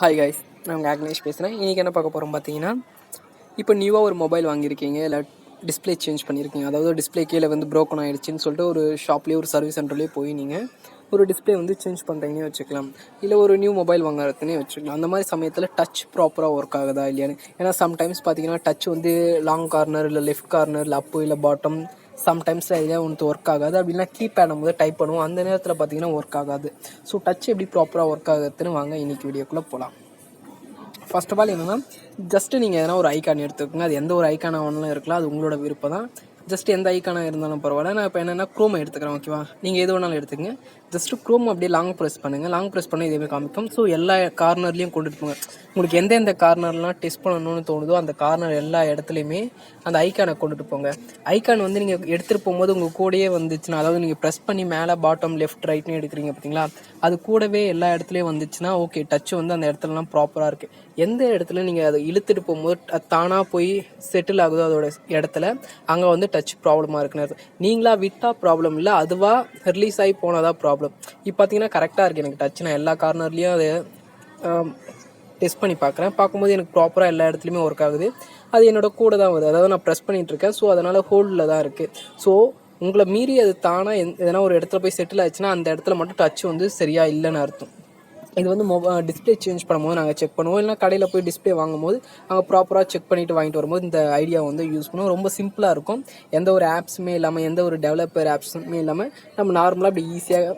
Hi guys, நான் உங்கள் ஆக்னேஷ் பேசுகிறேன். இன்றைக்கி என்ன பார்க்க போகிறோம் பார்த்தீங்கன்னா, இப்போ நியூவாக ஒரு மொபைல் வாங்கியிருக்கீங்க, இல்லை டிஸ்பிளே சேஞ்ச் பண்ணியிருக்கீங்க. அதாவது டிஸ்பிளே கீழே வந்து ப்ரோக்கன் ஆகிடுச்சின்னு சொல்லிட்டு ஒரு ஷாப்லேயே ஒரு சர்வீஸ் சென்டர்லேயே போய் நீங்கள் ஒரு டிஸ்பிளே வந்து சேஞ்ச் பண்ணுறீங்கன்னே வச்சுக்கலாம். இல்லை ஒரு நியூ மொபைல் வாங்குறதுனே வச்சுக்கலாம். அந்த மாதிரி சமயத்தில் டச் ப்ராப்பராக ஒர்க் ஆகுதா இல்லையான்னு. ஏன்னா சம்டைம்ஸ் பார்த்தீங்கன்னா டச் வந்து லாங் கார்னர், இல்லை லெஃப்ட் கார்னர், இல்லை அப்பு, இல்லை பாட்டம், சம்டைம்ஸில் எதாவது ஒன்று ஒர்க் ஆகாது. அப்படின்னா கீபேட் நம்ம டைப் பண்ணுவோம், அந்த நேரத்தில் பார்த்தீங்கன்னா ஒர்க் ஆகாது. ஸோ டச் எப்படி ப்ராப்பராக ஒர்க் ஆகுதுன்னு வாங்க இன்றைக்கி வீடியோக்குள்ளே போகலாம். ஃபர்ஸ்ட் ஆஃப் ஆல் என்னென்னா, ஜஸ்ட்டு நீங்கள் எதனா ஒரு ஐக்கான் எடுத்துக்கோங்க. அது எந்த ஒரு ஐக்கானாக ஒன்றும் இருக்கலாம், அது உங்களோட விருப்பம் தான். ஜஸ்ட் எந்த ஐக்கானாக இருந்தாலும் பரவாயில்ல. நான் இப்போ என்னென்னா க்ரோம் எடுத்துக்கிறேன், ஓகேவா? நீங்கள் எது வேணாலும் எடுத்துக்கங்க. ஜஸ்ட்டு க்ரோம் அப்படியே லாங் ப்ரெஸ் பண்ணுங்கள். லாங் ப்ரெஸ் பண்ணி இதேமாதிரி காமிக்கும். ஸோ எல்லா கார்னர்லேயும் கொண்டுட்டு போங்க. உங்களுக்கு எந்தெந்த கார்னர்லாம் டெஸ்ட் பண்ணணும்னு தோணுதோ அந்த கார்னர் எல்லா இடத்துலையுமே அந்த ஐக்கானை கொண்டுட்டு போங்க. ஐக்கான் வந்து நீங்கள் எடுத்துகிட்டு போகும்போது உங்கள் கூடயே வந்துச்சுன்னா, அதாவது நீங்கள் ப்ரெஸ் பண்ணி மேலே பாட்டம் லெஃப்ட் ரைட்னு எடுக்கிறீங்க பார்த்தீங்களா, அது கூடவே எல்லா இடத்துலையும் வந்துச்சுன்னா ஓகே, டச் வந்து அந்த இடத்துலலாம் ப்ராப்பராக இருக்குது. எந்த இடத்துல நீங்கள் அதை இழுத்துட்டு போகும்போது தானாக போய் செட்டில் ஆகுதோ அதோட இடத்துல, அங்கே வந்து டச் ப்ராப்ளமாக இருக்குன்னு நீங்களா விட்டால் ப்ராப்ளம் இல்லை, அதுவாக ரிலீஸ் ஆகி போனதாக ப்ராப்ளம். இப்போ பார்த்தீங்கன்னா கரெக்டாக இருக்குது எனக்கு டச். நான் எல்லா கார்னர்லேயும் அதை டெஸ்ட் பண்ணி பார்க்கும்போது எனக்கு ப்ராப்பராக எல்லா இடத்துலையுமே ஒர்க் ஆகுது. அது என்னோட கூட தான் வருது, அதாவது நான் ப்ரெஸ் பண்ணிகிட்ருக்கேன். ஸோ அதனால் ஹோல்டில் தான் இருக்குது. ஸோ உங்களை மீறி அது தானாக எதனா ஒரு இடத்துல போய் செட்டில் ஆச்சுன்னா அந்த இடத்துல மட்டும் டச் வந்து சரியாக இல்லைன்னு அர்த்தம். இது வந்து டிஸ்பிளே சேஞ்ச் பண்ணும்போது நாங்கள் செக் பண்ணுவோம். இல்லைனா கடையில் போய் டிஸ்பிளே வாங்கும்போது நாங்கள் ப்ராப்பராக செக் பண்ணிவிட்டு வாங்கிட்டு வரும்போது இந்த ஐடியா வந்து யூஸ் பண்ணுவோம். ரொம்ப சிம்பிளாக இருக்கும். எந்த ஒரு ஆப்ஸுமே இல்லாமல், எந்த ஒரு டெவலப்பர் ஆப்ஸுமே இல்லாமல் நம்ம நார்மலாக இப்படி ஈஸியாக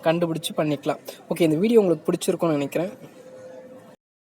கண்டுபிடிச்சி பண்ணிக்கலாம். ஓகே, இந்த வீடியோ உங்களுக்கு பிடிச்சிருக்கும்னு நினைக்கிறேன்.